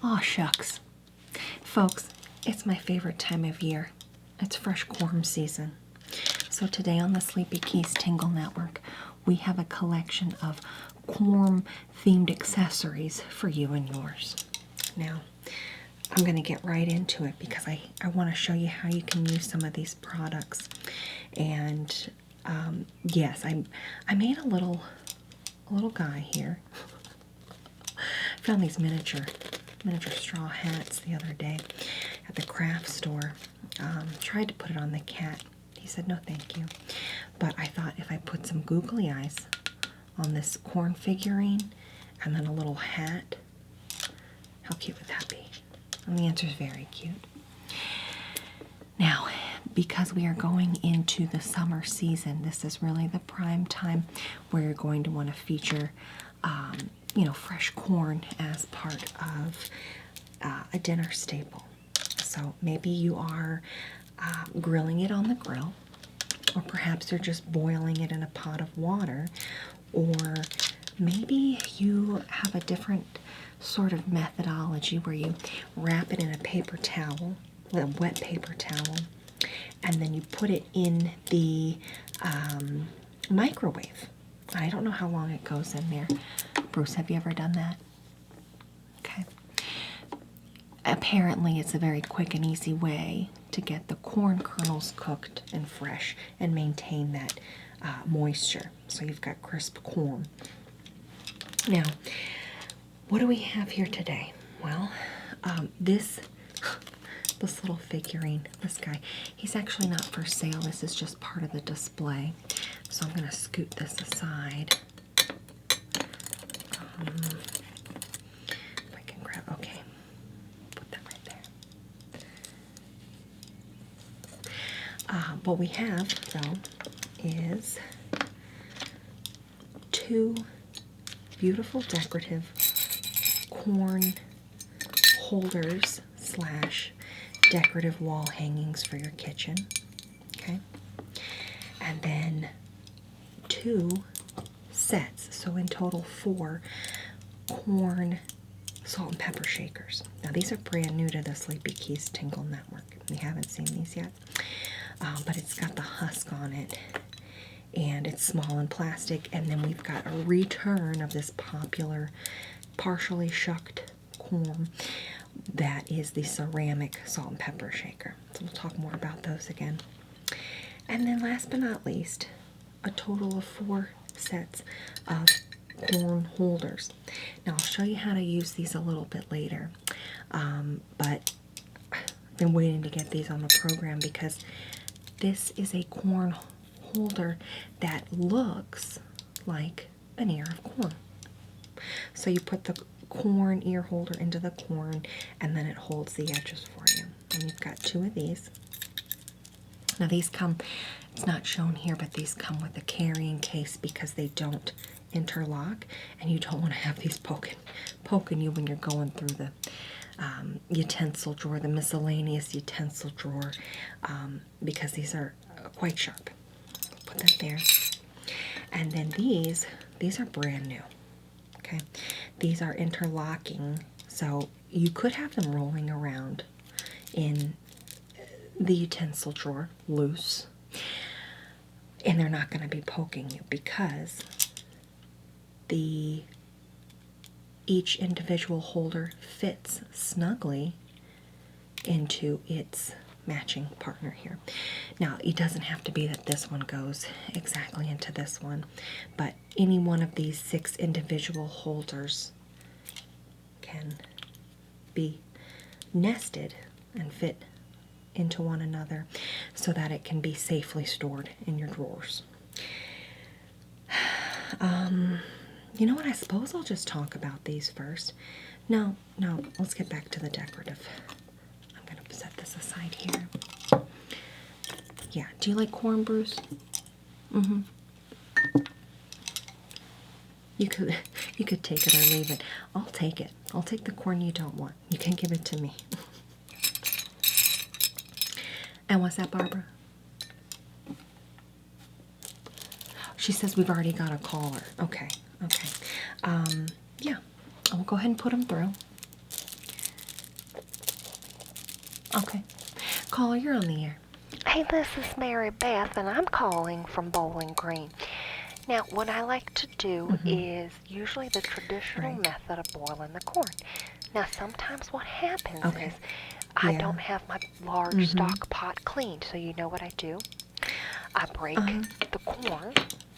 Aw, shucks. Folks, it's my favorite time of year. It's fresh corn season. So today on the Sleepy Keys Tingle Network, we have a collection of corn-themed accessories for you and yours. Now, I'm going to get right into it because I want to show you how you can use some of these products. And yes, I made a little guy here. I found these miniature straw hats the other day at the craft store. Tried to put it on the cat. He said no thank you. But I thought if I put some googly eyes on this corn figurine and then a little hat, how cute would that be? And the answer is very cute. Now, because we are going into the summer season, this is really the prime time where you're going to want to feature fresh corn as part of a dinner staple. So maybe you are grilling it on the grill, or perhaps you're just boiling it in a pot of water, or maybe you have a different sort of methodology where you wrap it in a paper towel, a wet paper towel, and then you put it in the microwave. I don't know how long it goes in there. Bruce, have you ever done that? Okay. Apparently, it's a very quick and easy way to get the corn kernels cooked and fresh and maintain that moisture. So you've got crisp corn. Now, what do we have here today? Well, this little figurine, this guy, he's actually not for sale. This is just part of the display. So I'm going to scoot this aside. If I can grab, okay. Put that right there. What we have, though, is two beautiful decorative corn holders / decorative wall hangings for your kitchen. Okay. And then 2 sets, so in total 4 corn salt and pepper shakers. Now these are brand new to the Sleepy Keys Tingle Network. We haven't seen these yet, but it's got the husk on it, and it's small and plastic. And then we've got a return of this popular partially shucked corn that is the ceramic salt and pepper shaker. So we'll talk more about those again. And then last but not least, a total of 4 sets of corn holders. Now I'll show you how to use these a little bit later, but I've been waiting to get these on the program because this is a corn holder that looks like an ear of corn. So you put the corn ear holder into the corn, and then it holds the edges for you. And you've got 2 of these. Now these come, it's not shown here, but these come with a carrying case because they don't interlock, and you don't want to have these poking you when you're going through the utensil drawer, the miscellaneous utensil drawer, because these are quite sharp. Put that there. And then these are brand new. Okay, these are interlocking, so you could have them rolling around in the utensil drawer loose, and they're not going to be poking you because each individual holder fits snugly into its matching partner here. Now, it doesn't have to be that this one goes exactly into this one, but any one of these 6 individual holders can be nested and fit into one another so that it can be safely stored in your drawers. You know what? I suppose I'll just talk about these first. No, let's get back to the decorative. I'm going to set this aside here. Yeah, do you like corn, Bruce? Mm-hmm. You could take it or leave it. I'll take it. I'll take the corn you don't want. You can give it to me. And what's that, Barbara? She says we've already got a caller. Okay. Yeah, I'll go ahead and put them through. Okay. Caller, you're on the air. Hey, this is Mary Beth, and I'm calling from Bowling Green. Now, what I like to do is usually the traditional method of boiling the corn. Now, sometimes what happens is I don't have my large stock pot cleaned, so you know what I do? I break the corn.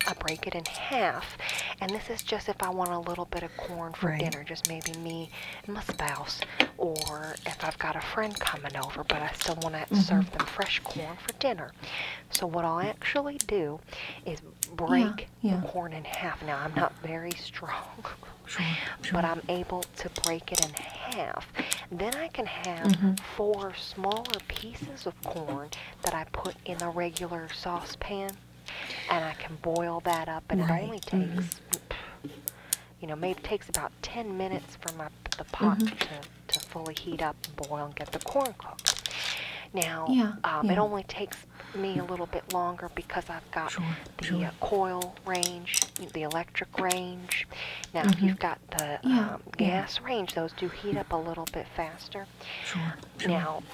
I break it in half, and this is just if I want a little bit of corn for dinner, just maybe me and my spouse, or if I've got a friend coming over, but I still want to serve them fresh corn for dinner. So what I'll actually do is break the corn in half. Now, I'm not very strong, but I'm able to break it in half. Then I can have 4 smaller pieces of corn that I put in a regular saucepan, and I can boil that up, and it only takes, maybe takes about 10 minutes for the pot to fully heat up and boil and get the corn cooked. Now, it only takes me a little bit longer because I've got the coil range, the electric range. Now, if you've got the gas range, those do heat up a little bit faster. Now,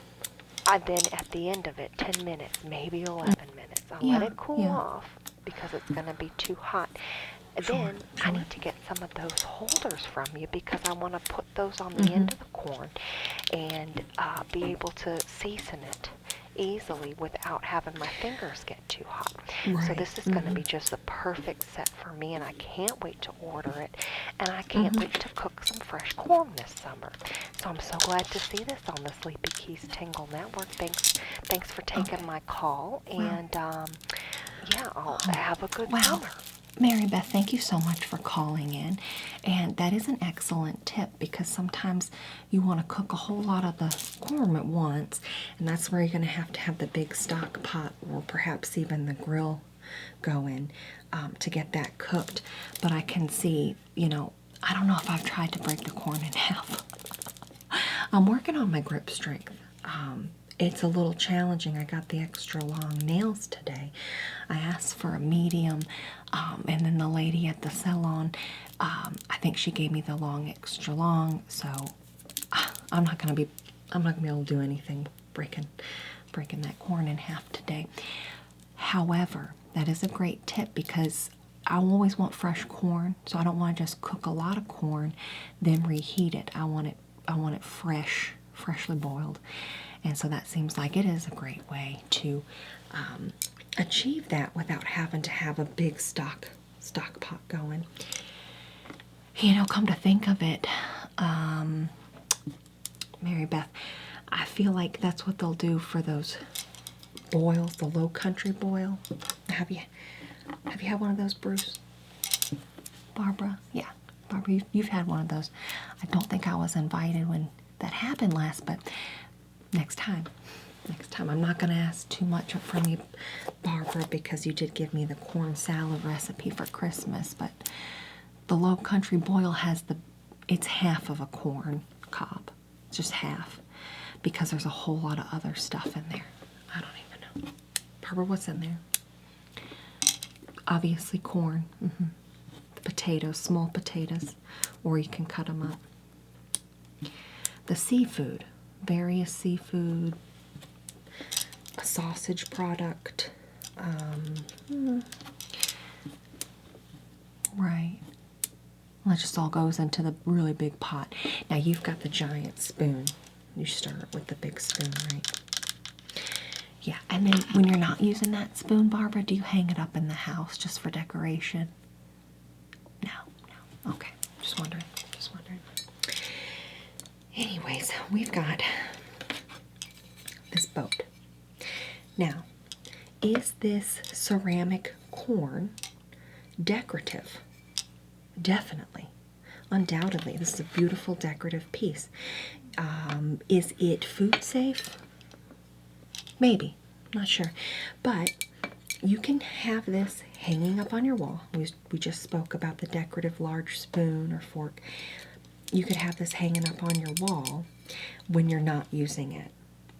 then at the end of it, 10 minutes, maybe 11 minutes, I'll let it cool off because it's going to be too hot. Then I need to get some of those holders from you because I want to put those on the end of the corn and be able to season it easily without having my fingers get too hot. So this is going to be just the perfect set for me, and I can't wait to order it, and I can't wait to cook some fresh corn this summer. So I'm so glad to see this on the Sleepy Keys Tingle Network. Thanks for taking my call, and I'll have a good summer. Mary Beth, thank you so much for calling in. And that is an excellent tip because sometimes you want to cook a whole lot of the corn at once, and that's where you're going to have the big stock pot or perhaps even the grill going to get that cooked. But I can see, I don't know if I've tried to break the corn in half. I'm working on my grip strength. It's a little challenging. I got the extra long nails today. I asked for a medium, and then the lady at the salon, I think she gave me the long, extra long. So I'm not gonna be able to do anything breaking that corn in half today. However, that is a great tip because I always want fresh corn, so I don't want to just cook a lot of corn, then reheat it. I want it freshly boiled. And so that seems like it is a great way to achieve that without having to have a big stock pot going. Come to think of it, Mary Beth, I feel like that's what they'll do for those boils, the low country boil. Have you had one of those, Bruce? Barbara? Yeah, Barbara, you've had one of those. I don't think I was invited when that happened last, but next time. I'm not going to ask too much from you, Barbara, because you did give me the corn salad recipe for Christmas, but the low country boil it's half of a corn cob. It's just half because there's a whole lot of other stuff in there. I don't even know. Barbara, what's in there? Obviously corn. The potatoes, small potatoes, or you can cut them up. The seafood. Various seafood, a sausage product, right. Well, it just all goes into the really big pot. Now you've got the giant spoon. You start with the big spoon, right? Yeah, and then when you're not using that spoon, Barbara, do you hang it up in the house just for decoration? No. Okay, just wondering. Anyways, we've got this boat. Now, is this ceramic corn decorative? Definitely. Undoubtedly. This is a beautiful decorative piece. Is it food safe? Maybe. Not sure. But you can have this hanging up on your wall. We just spoke about the decorative large spoon or fork. You could have this hanging up on your wall when you're not using it.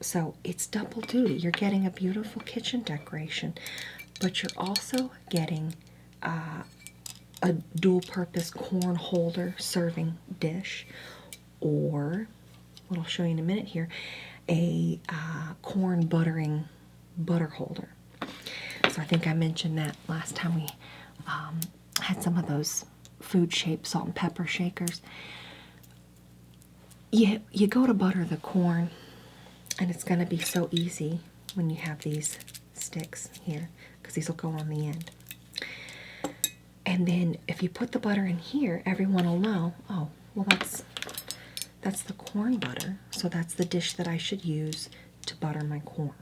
So it's double duty. You're getting a beautiful kitchen decoration, but you're also getting a dual-purpose corn holder serving dish, or what I'll show you in a minute here, a corn butter holder. So I think I mentioned that last time we had some of those food-shaped salt and pepper shakers. You go to butter the corn, and it's going to be so easy when you have these sticks here, because these will go on the end. And then if you put the butter in here, everyone will know, oh, well, that's the corn butter, so that's the dish that I should use to butter my corn.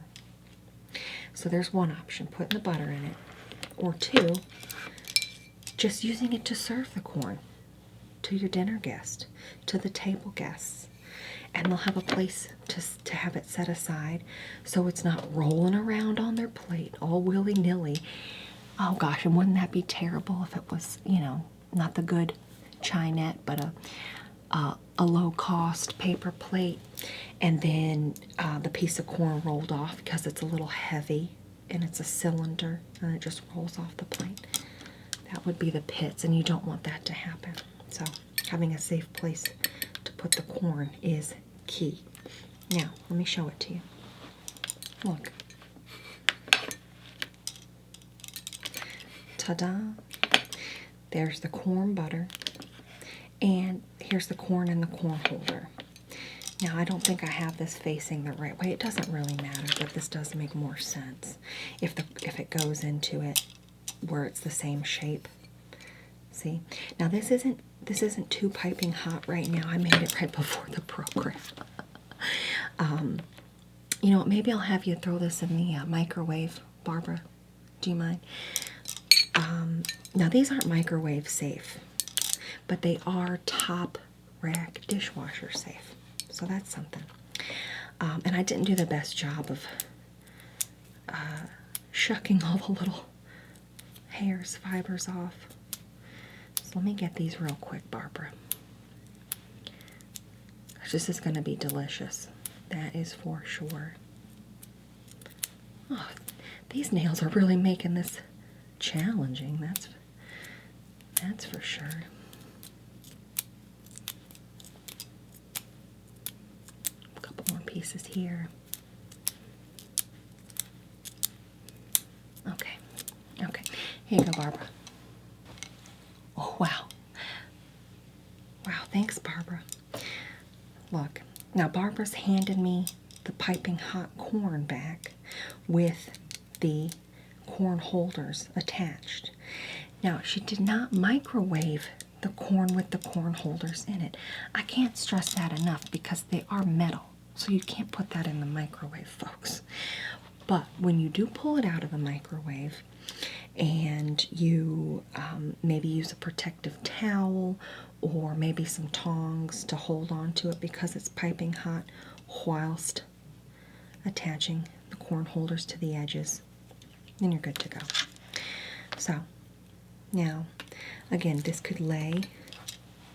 So there's one option, putting the butter in it. Or two, just using it to serve the corn to your dinner guest, to the table guests. And they'll have a place to have it set aside so it's not rolling around on their plate all willy-nilly. Oh gosh, and wouldn't that be terrible if it was, you know, not the good chinette, but a low-cost paper plate, and then the piece of corn rolled off because it's a little heavy and it's a cylinder and it just rolls off the plate. That would be the pits, and you don't want that to happen. So having a safe place to put the corn is key. Now, let me show it to you. Look. Ta-da! There's the corn butter, and here's the corn in the corn holder. Now, I don't think I have this facing the right way. It doesn't really matter, but this does make more sense if it goes into it where it's the same shape. See? Now, this isn't too piping hot right now. I made it right before the program. You know what? Maybe I'll have you throw this in the microwave, Barbara. Do you mind? Now, these aren't microwave safe, but they are top rack dishwasher safe. So that's something. And I didn't do the best job of shucking all the little hairs, fibers off. So let me get these real quick, Barbara. This is going to be delicious. That is for sure. Oh, these nails are really making this challenging. That's for sure. A couple more pieces here. Okay. Here you go, Barbara. Oh, wow. Wow, thanks, Barbara. Look, now Barbara's handed me the piping hot corn back with the corn holders attached. Now, she did not microwave the corn with the corn holders in it. I can't stress that enough because they are metal, so you can't put that in the microwave, folks. But when you do pull it out of the microwave and you maybe use a protective towel or maybe some tongs to hold on to it because it's piping hot whilst attaching the corn holders to the edges, then you're good to go. So now, again, this could lay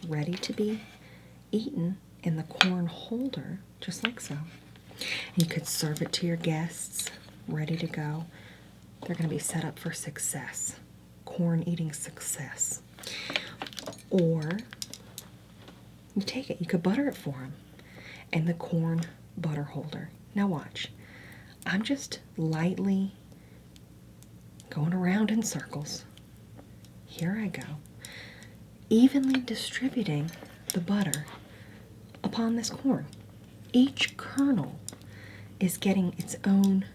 ready to be eaten in the corn holder, just like so. You could serve it to your guests, ready to go. They're going to be set up for success, corn eating success. Or you take it, you could butter it for them in the corn butter holder. Now watch. I'm just lightly going around in circles. Here I go. Evenly distributing the butter upon this corn. Each kernel is getting its own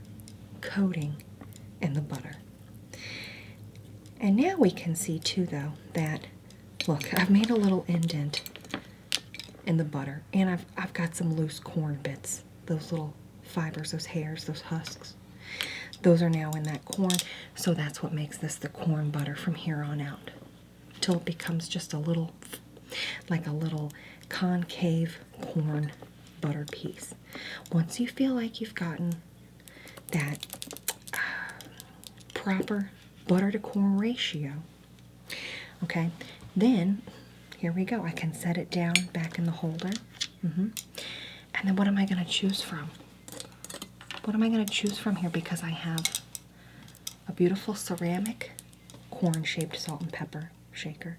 coating in the butter. And now we can see too, though, that, look, I've made a little indent in the butter, and I've got some loose corn bits, those little fibers, those hairs, those husks. Those are now in that corn, so that's what makes this the corn butter from here on out, till it becomes just a little, like a little concave corn butter piece. Once you feel like you've gotten that proper butter to corn ratio, okay, then here we go. I can set it down back in the holder. And then what am I going to choose from? What am I going to choose from here? Because I have a beautiful ceramic corn-shaped salt and pepper shaker.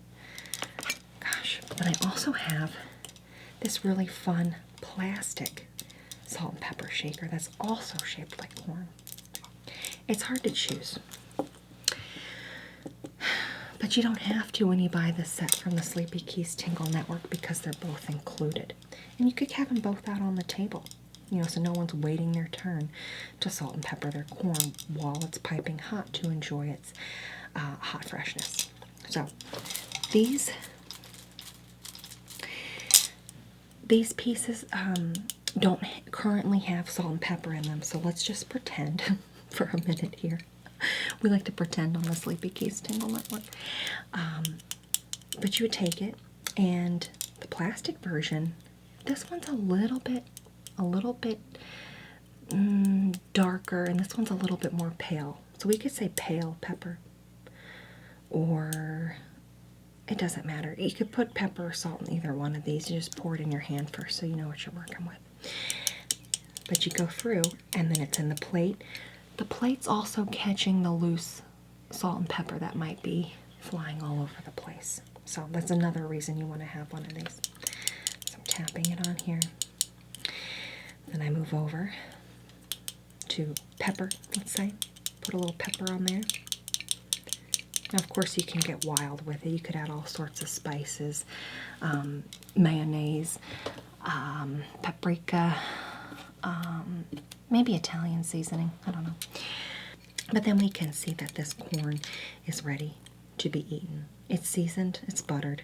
Gosh, but I also have this really fun plastic salt and pepper shaker that's also shaped like corn. It's hard to choose. But you don't have to when you buy this set from the Sleepy Keys Tingle Network because they're both included. And you could have them both out on the table, you know, so no one's waiting their turn to salt and pepper their corn while it's piping hot to enjoy its hot freshness. So these pieces don't currently have salt and pepper in them, so let's just pretend for a minute here. We like to pretend on the Sleepy Keys Tingle Network. But you would take it, and the plastic version, this one's a little bit darker, and this one's a little bit more pale. So we could say pale pepper, or it doesn't matter. You could put pepper or salt in either one of these. You just pour it in your hand first so you know what you're working with. But you go through, and then it's in the plate. The plate's also catching the loose salt and pepper that might be flying all over the place. So that's another reason you want to have one of these. So I'm tapping it on here. Then I move over to pepper, let's say. Put a little pepper on there. Now, of course, you can get wild with it. You could add all sorts of spices, mayonnaise, paprika, maybe Italian seasoning, I don't know. But then we can see that this corn is ready to be eaten. It's seasoned, it's buttered.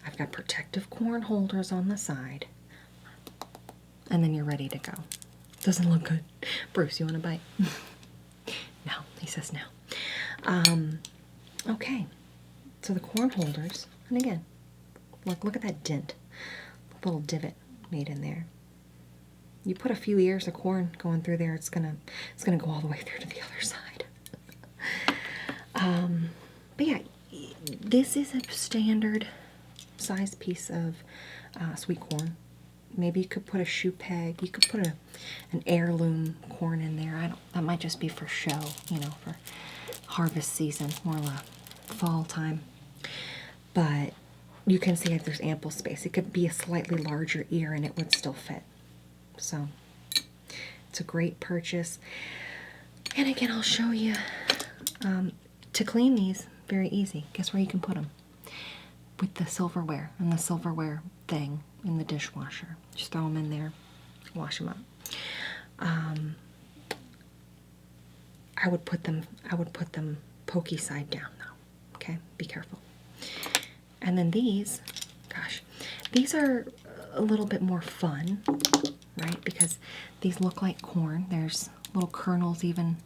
I've got protective corn holders on the side. And then you're ready to go. Doesn't look good. Bruce, you want a bite? No, he says no. Okay, so the corn holders, and again, look at that dent, little divot made in there. You put a few ears of corn going through there, it's gonna go all the way through to the other side. But yeah, this is a standard size piece of sweet corn. Maybe you could put a shoe peg. You could put an heirloom corn in there. That might just be for show, you know, for harvest season, more like fall time. But you can see if there's ample space. It could be a slightly larger ear and it would still fit. So it's a great purchase. And again, I'll show you to clean these, very easy. Guess where you can put them? With the silverware and the silverware thing in the dishwasher. Just throw them in there, wash them up. I would put them pokey side down though. Okay, be careful. And then these, gosh, these are a little bit more fun, right? Because these look like corn. There's little kernels even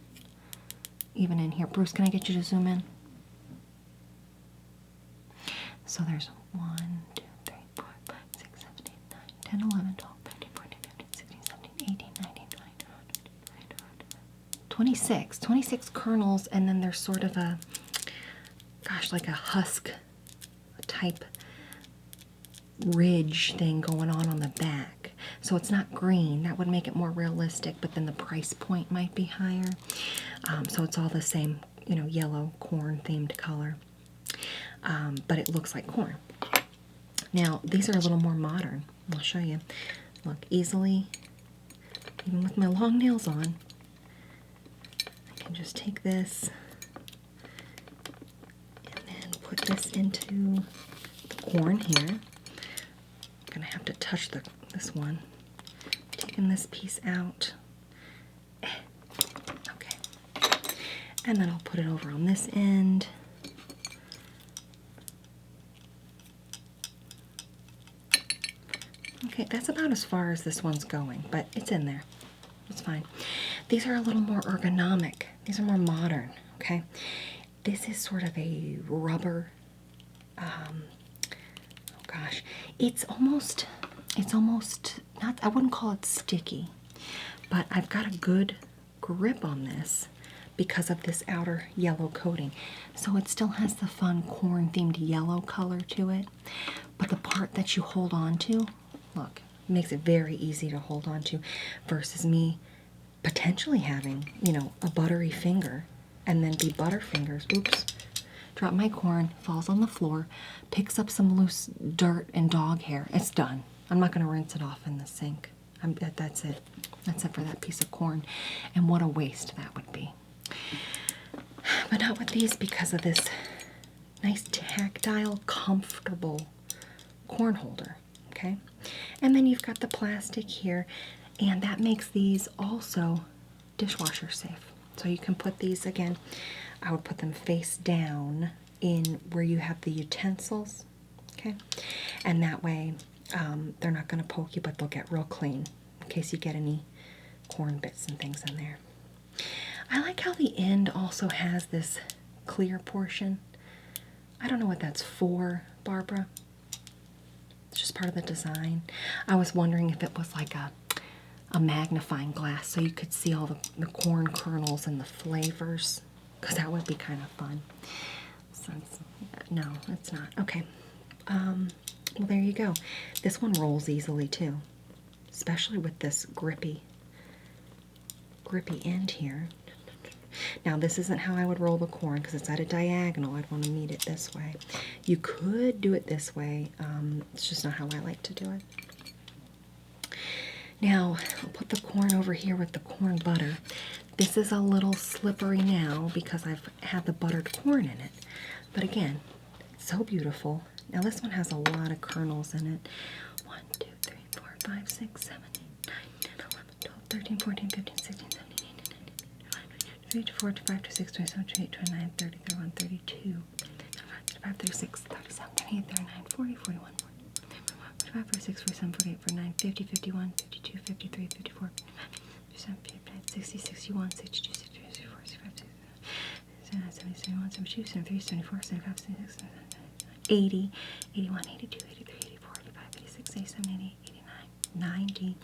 in here. Bruce, can I get you to zoom in? So there's 1, 2, 3, 4, 5, 6, 7, 8, 9, 10, 11, 12, 13, 14, 15, 16, 17, 18, 19, 20, 26 kernels, and then there's sort of a, gosh, like a husk type ridge thing going on the back. So it's not green. That would make it more realistic, but then the price point might be higher. So it's all the same, you know, yellow corn themed color. But it looks like corn. Now, these are a little more modern. I'll show you. Look, easily, even with my long nails on, I can just take this and then put this into the corn here. I'm gonna have to touch this one. Taking this piece out. Okay. And then I'll put it over on this end. Okay, that's about as far as this one's going, but it's in there. It's fine. These are a little more ergonomic. These are more modern, okay? This is sort of a rubber, oh gosh, it's almost not, I wouldn't call it sticky, but I've got a good grip on this because of this outer yellow coating. So it still has the fun corn-themed yellow color to it, but the part that you hold on to, look, it makes it very easy to hold on to versus me potentially having, you know, a buttery finger and then be butterfingers. Oops. Drop my corn, falls on the floor, picks up some loose dirt and dog hair. It's done. I'm not going to rinse it off in the sink. That's it. That's it for that piece of corn. And what a waste that would be. But not with these because of this nice tactile, comfortable corn holder. Okay? And then you've got the plastic here, and that makes these also dishwasher safe. So you can put these, again, I would put them face down in where you have the utensils, okay? And that way they're not going to poke you, but they'll get real clean in case you get any corn bits and things in there. I like how the end also has this clear portion. I don't know what that's for, Barbara. It's just part of the design. I was wondering if it was like a magnifying glass so you could see all the corn kernels and the flavors, because that would be kind of fun. So no, it's not. Okay. Well, there you go. This one rolls easily too, especially with this grippy end here. Now, this isn't how I would roll the corn because it's at a diagonal. I'd want to meet it this way. You could do it this way. It's just not how I like to do it. Now, I'll put the corn over here with the corn butter. This is a little slippery now because I've had the buttered corn in it. But again, it's so beautiful. Now, this one has a lot of kernels in it. 1, 2, 3, 4, 5, 6, 7, 8, 9, 10, 11, 12, 13, 14, 15, 16, 17, 18, 19, 20, 21, 22, 23, 24, 25, 26, 27, 28, 29, 30, 31, 32, 35, 36, 37, 38, 39, 40, 41, 45, 46, 47, 48, 49, 50, 51, 52, 53, 54, 55, 60, 61, 62, 63, 64, 65, 69, 70, 71, 72, 73, 74, 75, 76, 80, 81, 82, 83, 84, 85, 86, 87, 88, 89, 90,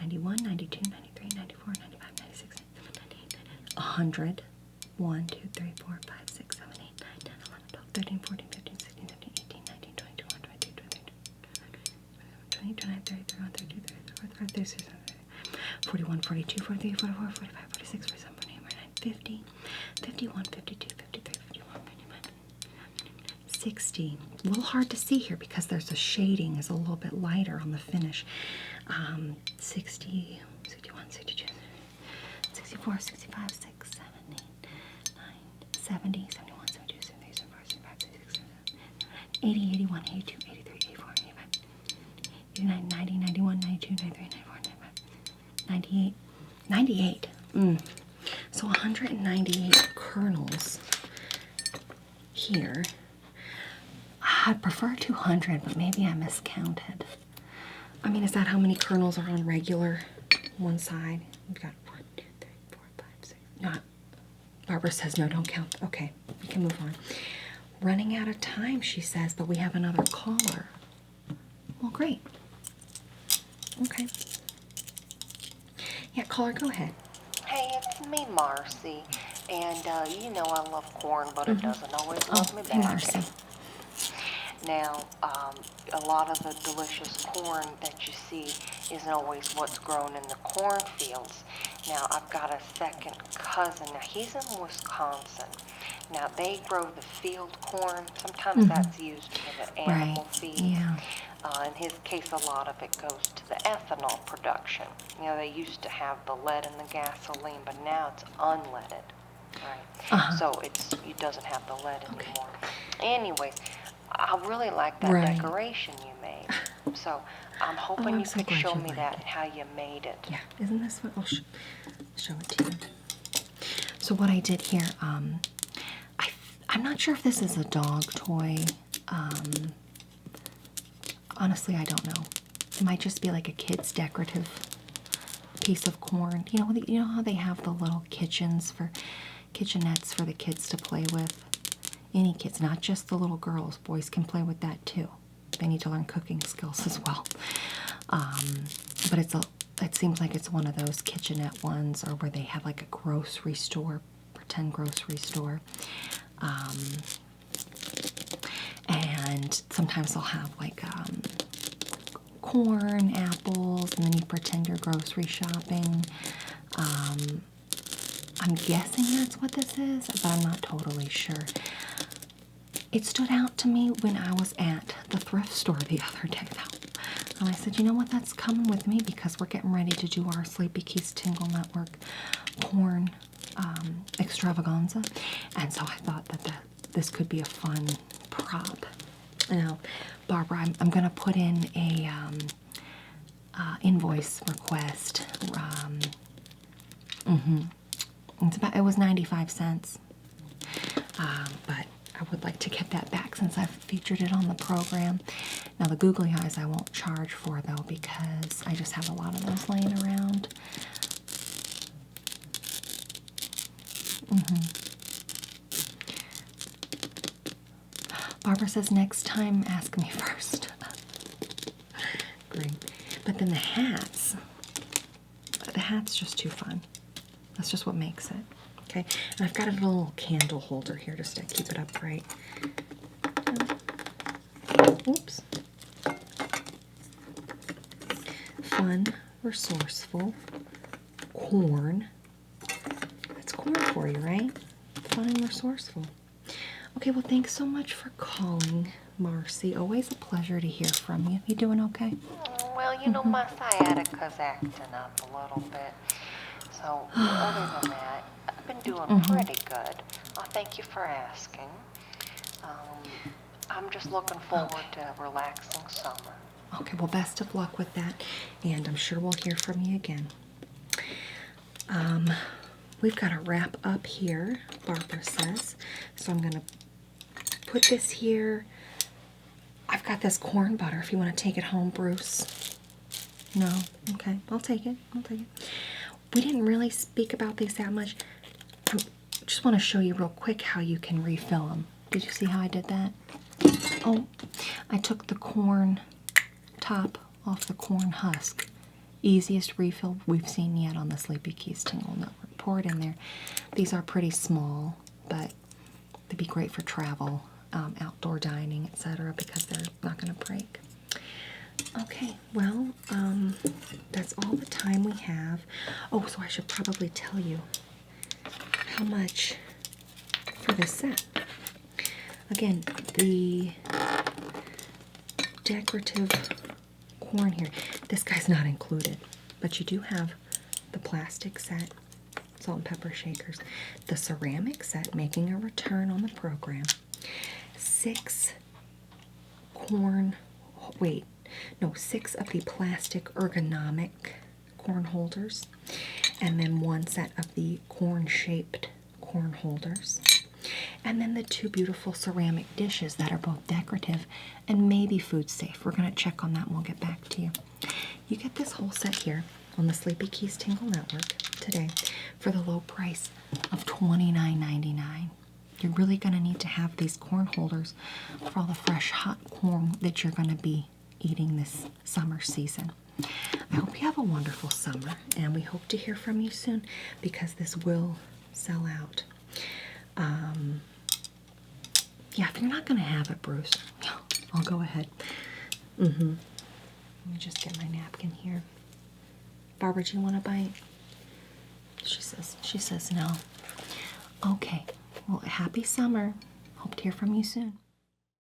91, 92, 93, 94, 95, 96, 97, 98, 100. 1, 2, 3, 4, 5, 6, 7, 8, 9, 10, 11, 12, 13, 14, 15, 16, 17, 18, 19, 20, 21, 22, 23, 29, 30, 31, 32, 33, 34, 35, 36, 41, 42, 43, 44, 45, 46, 47, 48, 49, 50, 51, 52, 53, 54, 55, 60. A little hard to see here because there's a shading is a little bit lighter on the finish. 60, 61, 62, 64, 65, 6, 7, 8, 9, 70, 71, 72, 73, 74, 75, 76, 80, 81, 82, 83, 84, 85, 89, 90, 91, 92, 93, 94, 95, 98. 98. So 198 kernels here. I prefer 200, but maybe I miscounted. I mean, is that how many kernels are on regular one side? We've got 1, 2, 3, 4, 5, 6. Not. Barbara says no, don't count. Okay, we can move on. Running out of time, she says, but we have another caller. Well, great. Okay. Yeah, caller, go ahead. Hey, it's me, Marcy. And you know I love corn, but it doesn't always love me Hey, back. Marcy. Now, a lot of the delicious corn that you see isn't always what's grown in the cornfields. Now, I've got a second cousin. Now, he's in Wisconsin. Now, they grow the field corn. Sometimes that's used for the animal feed. Yeah. In his case, a lot of it goes to the ethanol production. You know, they used to have the lead in the gasoline, but now it's unleaded, right? So it doesn't have the lead anymore. Anyways, I really like that decoration you made. So I'm hoping you could show me that and how you made it. Yeah, isn't this what I'll show it to you? So what I did here, I'm not sure if this is a dog toy. Honestly, I don't know. It might just be like a kid's decorative piece of corn. You know how they have the little kitchenettes for the kids to play with? Any kids, not just the little girls. Boys can play with that too. They need to learn cooking skills as well. But it seems like it's one of those kitchenette ones, or where they have like a grocery store, pretend grocery store. And sometimes they'll have like corn, apples, and then you pretend you're grocery shopping. I'm guessing that's what this is, but I'm not totally sure. It stood out to me when I was at the thrift store the other day, though. So I said, you know what, that's coming with me because we're getting ready to do our Sleepy Keys Tingle Network corn extravaganza. And so I thought that this could be a fun prop. Now, Barbara, I'm going to put in a invoice request. It was 95 cents. But I would like to get that back since I've featured it on the program. Now the googly eyes I won't charge for though because I just have a lot of those laying around. Barbara says next time ask me first. Great. But then the hat's just too fun. That's just what makes it. Okay, and I've got a little candle holder here just to keep it upright. Oops. Fun, resourceful, corn. That's corn for you, right? Fun and resourceful. Okay, well, thanks so much for calling, Marcy. Always a pleasure to hear from you. You doing okay? Well, you know, my sciatica's acting up a little bit. So, other than that, I've been doing pretty good. Thank you for asking. I'm just looking forward to a relaxing summer. Okay, well, best of luck with that, and I'm sure we'll hear from you again. We've got a wrap up here, Barbara says. So I'm going to put this here. I've got this corn butter if you want to take it home, Bruce. No? Okay, I'll take it. I'll take it. We didn't really speak about these that much. I just want to show you real quick how you can refill them. Did you see how I did that? Oh, I took the corn top off the corn husk. Easiest refill we've seen yet on the Sleepy Keys Tingle Network. Pour it in there. These are pretty small, but they'd be great for travel, outdoor dining, etc. because they're not going to break. Okay, well, that's all the time we have. Oh, so I should probably tell you how much for this set. Again, the decorative corn here, this guy's not included, but you do have the plastic set, salt and pepper shakers, the ceramic set making a return on the program, 6 of the plastic ergonomic corn holders, and then 1 set of the corn-shaped corn holders, and then the 2 beautiful ceramic dishes that are both decorative and maybe food safe. We're going to check on that and we'll get back to you. You get this whole set here on the Sleepy Keys Tingle Network today for the low price of $29.99. You're really going to need to have these corn holders for all the fresh hot corn that you're going to be eating this summer season. I hope you have a wonderful summer, and we hope to hear from you soon because this will sell out. Yeah, if you're not going to have it, Bruce, I'll go ahead. Let me just get my napkin here. Barbara, do you want a bite? She says no. Okay. Well, happy summer. Hope to hear from you soon.